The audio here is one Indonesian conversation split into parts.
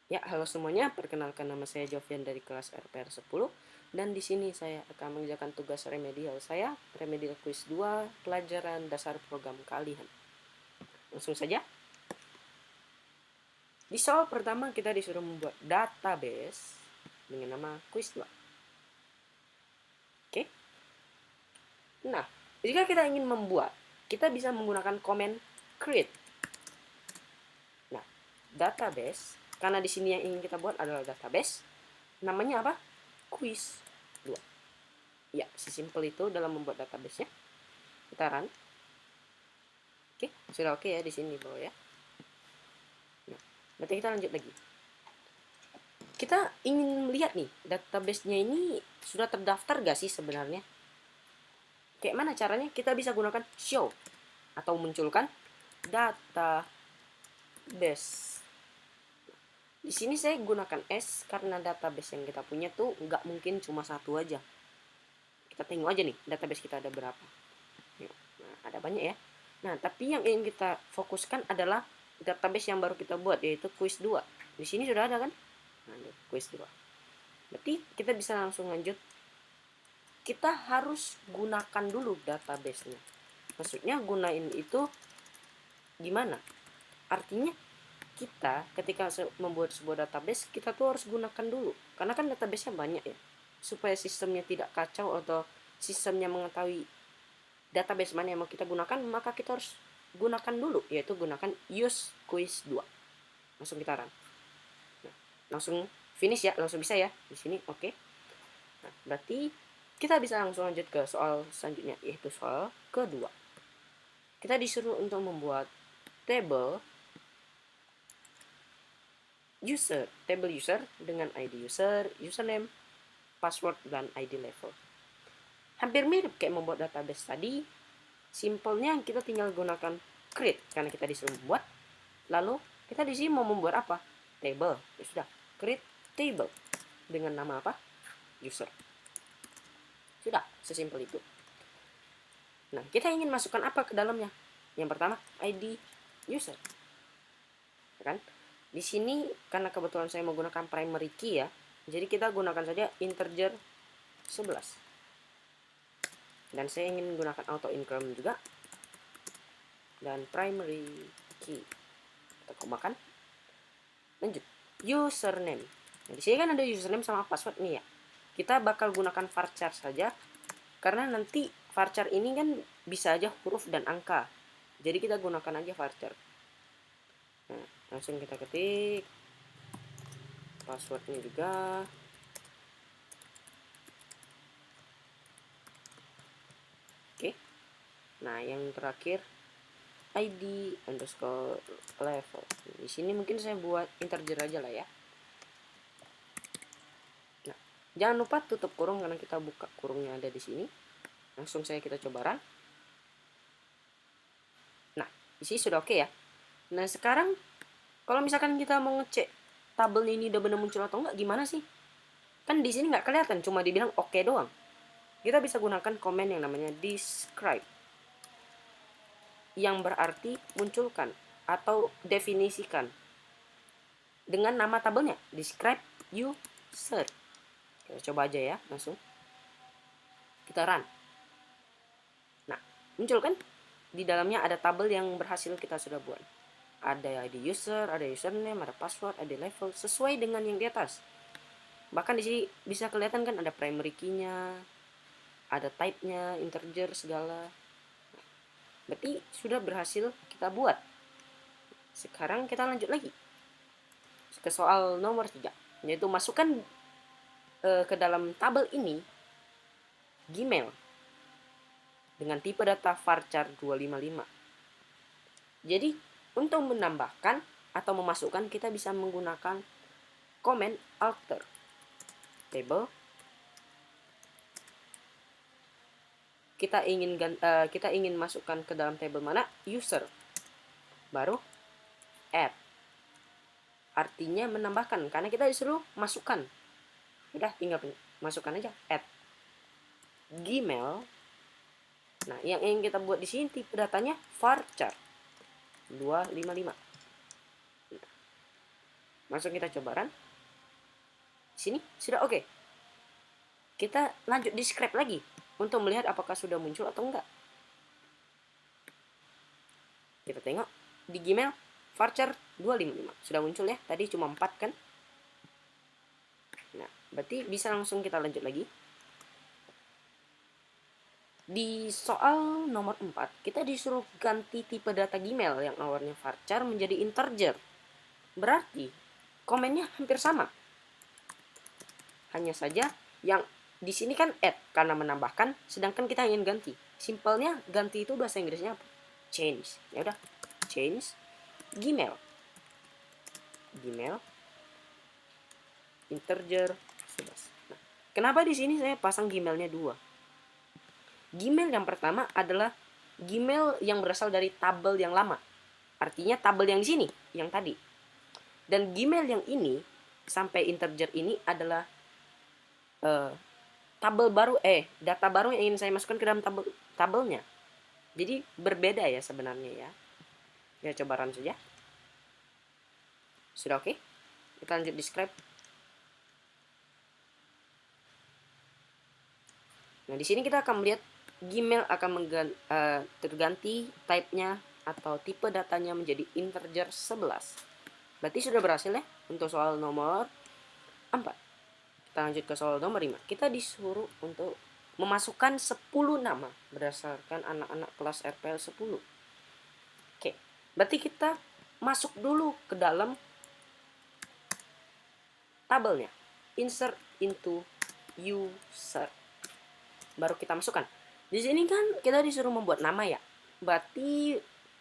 Ya, halo semuanya. Perkenalkan, nama saya Jovian dari kelas RPR 10 dan di sini saya akan mengerjakan tugas remedial saya, remedial quiz 2, pelajaran dasar program kalian. Langsung saja. Di soal pertama kita disuruh membuat database dengan nama quiz 2. Oke. Nah, jika kita ingin membuat, kita bisa menggunakan komen create. Nah, database, karena di sini yang ingin kita buat adalah database, namanya apa? Quiz 2. Ya, sesimpel itu dalam membuat database-nya. Kita run. Oke, sudah oke ya di sini bawah ya. Nah, berarti kita lanjut lagi. Kita ingin melihat nih, database-nya ini sudah terdaftar gak sih sebenarnya? Kayak mana caranya? Kita bisa gunakan show atau munculkan database. Di sini saya gunakan S karena database yang kita punya tuh nggak mungkin cuma satu aja. Kita tengok aja nih, database kita ada berapa. Nah, ada banyak ya. Nah, tapi yang ingin kita fokuskan adalah database yang baru kita buat, yaitu quiz 2. Di sini sudah ada kan? Nah, quiz 2. Berarti kita bisa langsung lanjut. Kita harus gunakan dulu database-nya. Maksudnya gunain itu gimana? Artinya kita ketika membuat sebuah database, kita tuh harus gunakan dulu. Karena kan database-nya banyak ya. Supaya sistemnya tidak kacau atau sistemnya mengetahui database mana yang mau kita gunakan, maka kita harus gunakan dulu, yaitu gunakan use quiz 2. Langsung kita run. Nah, langsung finish ya, langsung bisa ya di sini. Oke. Nah, berarti kita bisa langsung lanjut ke soal selanjutnya, yaitu soal kedua. Kita disuruh untuk membuat table user dengan ID user, username, password, dan ID level. Hampir mirip kayak membuat database tadi. Simpelnya kita tinggal gunakan create karena kita disuruh membuat. Lalu kita di sini mau membuat apa? Table. Ya sudah, create table dengan nama apa? User. Sudah, sesimpel itu. Nah, kita ingin masukkan apa ke dalamnya? Yang pertama, ID user. Kan? Di sini karena kebetulan saya menggunakan primary key ya. Jadi kita gunakan saja integer 11. Dan saya ingin menggunakan auto increment juga. Dan primary key. Kita komakan. Lanjut. Username. Nah, di sini kan ada username sama password nih ya. Kita bakal gunakan varchar saja. Karena nanti varchar ini kan bisa aja huruf dan angka. Jadi kita gunakan aja varchar. Nah, langsung kita ketik passwordnya juga. Oke. Nah, yang terakhir ID underscore level. Di sini mungkin saya buat integer aja lah ya. Nah, jangan lupa tutup kurung karena kita buka kurungnya ada di sini. Langsung saya kita coba run. Nah, di sini sudah oke ya. Nah, sekarang kalau misalkan kita mau ngecek tabel ini udah benar muncul atau enggak, gimana sih? Kan di sini nggak kelihatan, cuma dibilang oke doang. Kita bisa gunakan komen yang namanya describe, yang berarti munculkan atau definisikan dengan nama tabelnya, describe user. Kita coba aja ya, langsung kita run. Nah, muncul kan di dalamnya ada tabel yang berhasil kita sudah buat. Ada ID user, ada username, ada password, ada level sesuai dengan yang di atas. Bahkan di sini bisa kelihatan kan ada primary key-nya, ada type-nya, integer segala. Berarti sudah berhasil kita buat. Sekarang kita lanjut lagi ke soal nomor 3, yaitu masukkan ke dalam tabel ini Gmail dengan tipe data varchar 255. Jadi untuk menambahkan atau memasukkan kita bisa menggunakan komen alter table. Kita ingin masukkan ke dalam table mana? User. Baru add. Artinya menambahkan karena kita disuruh masukkan. Udah tinggal masukkan aja add Gmail. Nah, yang ingin kita buat di sini tipe datanya varchar 255. Langsung kita coba run. Sini sudah oke. Kita lanjut describe lagi untuk melihat apakah sudah muncul atau enggak. Kita tengok di Gmail varchar 255 sudah muncul ya. Tadi cuma 4 kan. Nah, berarti bisa langsung kita lanjut lagi. Di soal nomor 4, kita disuruh ganti tipe data Gmail yang awalnya varchar menjadi integer. Berarti komennya hampir sama. Hanya saja yang di sini kan add karena menambahkan, sedangkan kita ingin ganti. Simpelnya ganti itu bahasa Inggrisnya apa? Change. Ya udah, change Gmail. Gmail integer 11. Nah, kenapa di sini saya pasang Gmailnya 2? Gmail yang pertama adalah Gmail yang berasal dari tabel yang lama. Artinya tabel yang di sini, yang tadi. Dan Gmail yang ini sampai integer ini adalah tabel baru, data baru yang ingin saya masukkan ke dalam tabelnya. Jadi berbeda ya sebenarnya ya. Ya coba run saja. Sudah oke? Kita lanjut describe. Nah, di sini kita akan melihat Gmail akan terganti type-nya atau tipe datanya menjadi integer 11. Berarti sudah berhasil ya untuk soal nomor 4. Kita lanjut ke soal nomor 5. Kita disuruh untuk memasukkan 10 nama berdasarkan anak-anak kelas RPL 10. Oke, berarti kita masuk dulu ke dalam tabelnya. Insert into user. Baru kita masukkan. Di sini kan kita disuruh membuat nama ya. Berarti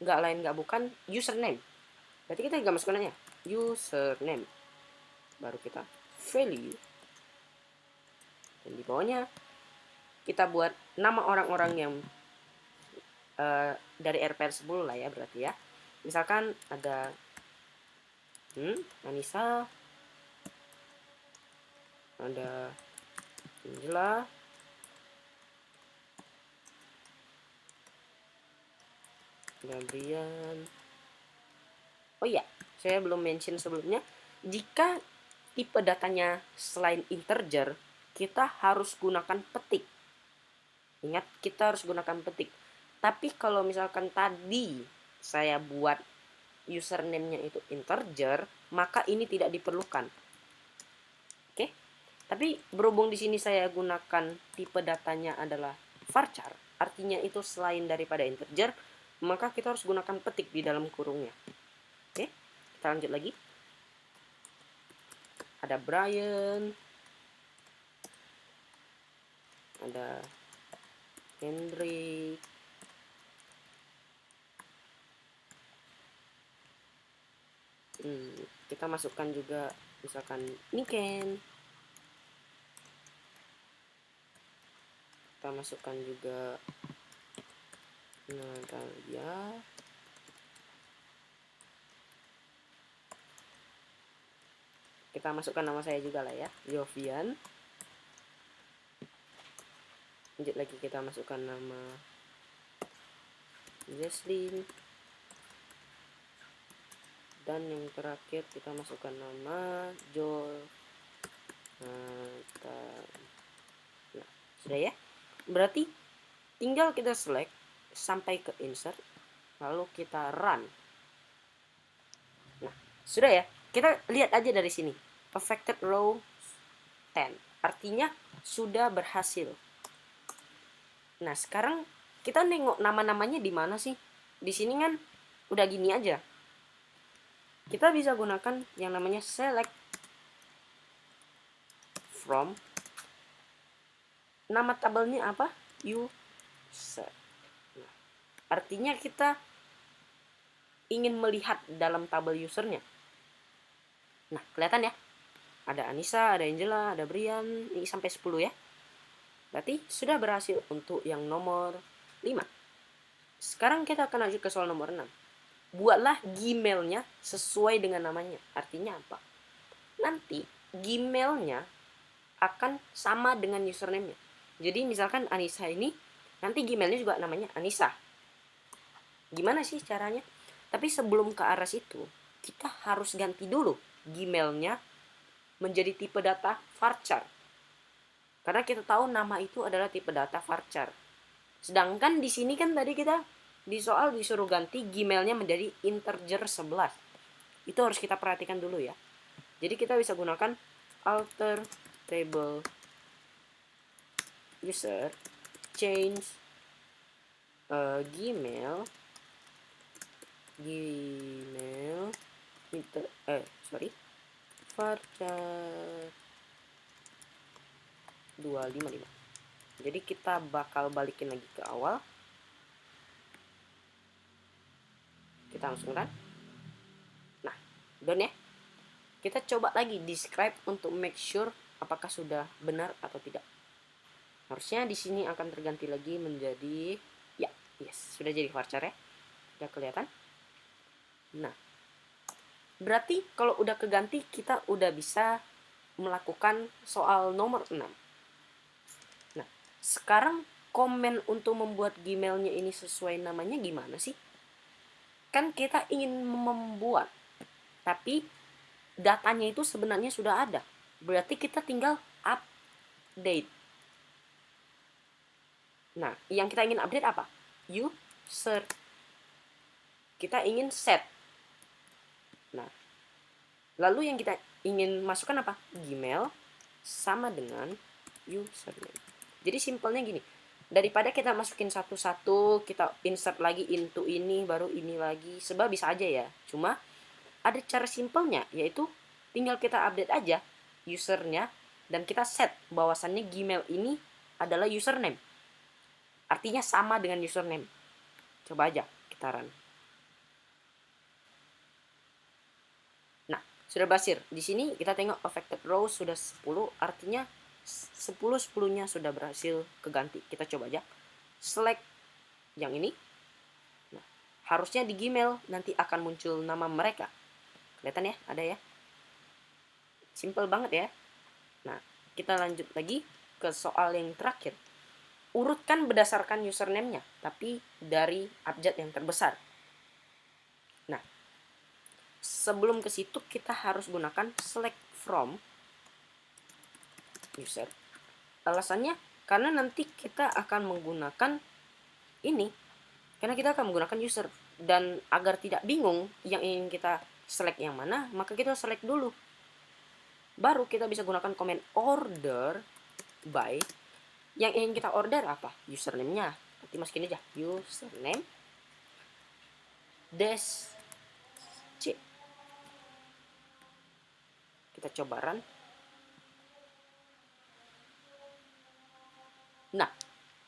nggak lain nggak bukan username. Berarti kita nggak masukkan aja username. Baru kita value. Dan di bawahnya kita buat nama orang-orang yang dari RPR 10 lah ya berarti ya. Misalkan ada Anissa, ada Angela, Gabrian. Oh iya, saya belum mention sebelumnya. Jika tipe datanya selain integer, kita harus gunakan petik. Ingat, kita harus gunakan petik. Tapi kalau misalkan tadi saya buat username-nya itu integer, maka ini tidak diperlukan. Oke? Tapi berhubung di sini saya gunakan tipe datanya adalah varchar, artinya itu selain daripada integer, maka kita harus gunakan petik di dalam kurungnya. Oke? Kita lanjut lagi. Ada Brian, ada Hendrik, kita masukkan juga misalkan Niken, kita masukkan juga Natalia, kita masukkan nama saya juga lah ya, Jovian. Lanjut lagi kita masukkan nama Jesslyn. Dan yang terakhir kita masukkan nama Joel. Nah, sudah ya. Berarti tinggal kita select sampai ke insert, lalu kita run. Nah, sudah ya. Kita lihat aja dari sini. Affected row 10. Artinya sudah berhasil. Nah, sekarang kita nengok nama-namanya di mana sih? Di sini kan udah gini aja. Kita bisa gunakan yang namanya select from. Nama tabelnya apa? User. Nah, artinya kita ingin melihat dalam tabel usernya. Nah, kelihatan ya? Ada Anissa, ada Angela, ada Brian, ini sampai 10 ya. Berarti sudah berhasil untuk yang nomor 5. Sekarang kita akan lanjut ke soal nomor 6. Buatlah Gmailnya sesuai dengan namanya. Artinya apa? Nanti Gmailnya akan sama dengan username-nya. Jadi misalkan Anissa ini, nanti Gmailnya juga namanya Anissa. Gimana sih caranya? Tapi sebelum ke arah situ, kita harus ganti dulu Gmailnya menjadi tipe data varchar. Karena kita tahu nama itu adalah tipe data varchar. Sedangkan di sini kan tadi kita di soal disuruh ganti Gmailnya menjadi integer 11. Itu harus kita perhatikan dulu ya. Jadi kita bisa gunakan alter table user change Gmail varchar 255. Jadi kita bakal balikin lagi ke awal. Kita langsung run. Nah, done ya. Kita coba lagi describe untuk make sure apakah sudah benar atau tidak. Harusnya di sini akan terganti lagi menjadi yes, sudah jadi varchar ya. Sudah kelihatan. Nah, berarti kalau udah keganti kita udah bisa melakukan soal nomor 6. Nah, sekarang komen untuk membuat Gmailnya ini sesuai namanya gimana sih? Kan kita ingin membuat, tapi datanya itu sebenarnya sudah ada. Berarti kita tinggal update. Nah, yang kita ingin update apa? User. Kita ingin set. Nah, lalu yang kita ingin masukkan apa? Gmail sama dengan username. Jadi simpelnya gini, daripada kita masukin satu-satu, kita insert lagi into ini, baru ini lagi, sebab bisa aja ya. Cuma ada cara simpelnya, yaitu tinggal kita update aja usernya, dan kita set bahwasannya Gmail ini adalah username. Artinya sama dengan username. Coba aja kita run. Sudah berhasil. Di sini kita tengok affected row sudah 10, artinya 10-10-nya sudah berhasil keganti. Kita coba aja. Select yang ini. Nah, harusnya di Gmail nanti akan muncul nama mereka. Kelihatan ya? Ada ya? Simple banget ya. Nah, kita lanjut lagi ke soal yang terakhir. Urutkan berdasarkan username-nya, tapi dari abjad yang terbesar. Nah, sebelum ke situ kita harus gunakan select from user. Alasannya karena nanti kita akan menggunakan ini. Karena kita akan menggunakan user, dan agar tidak bingung yang ingin kita select yang mana, maka kita select dulu. Baru kita bisa gunakan komen order by. Yang ingin kita order apa? Username-nya. Nanti masukin aja username dash c. Kita coba run. Nah,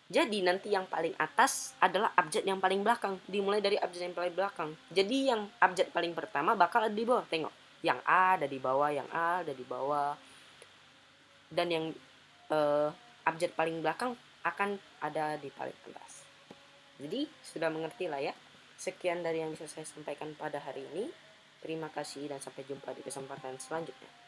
jadi nanti yang paling atas adalah abjad yang paling belakang. Dimulai dari abjad yang paling belakang. Jadi yang abjad paling pertama bakal ada di bawah. Tengok, yang A ada di bawah, yang A ada di bawah. Dan yang abjad paling belakang akan ada di paling atas. Jadi sudah mengerti lah ya. Sekian dari yang bisa saya sampaikan pada hari ini. Terima kasih dan sampai jumpa di kesempatan selanjutnya.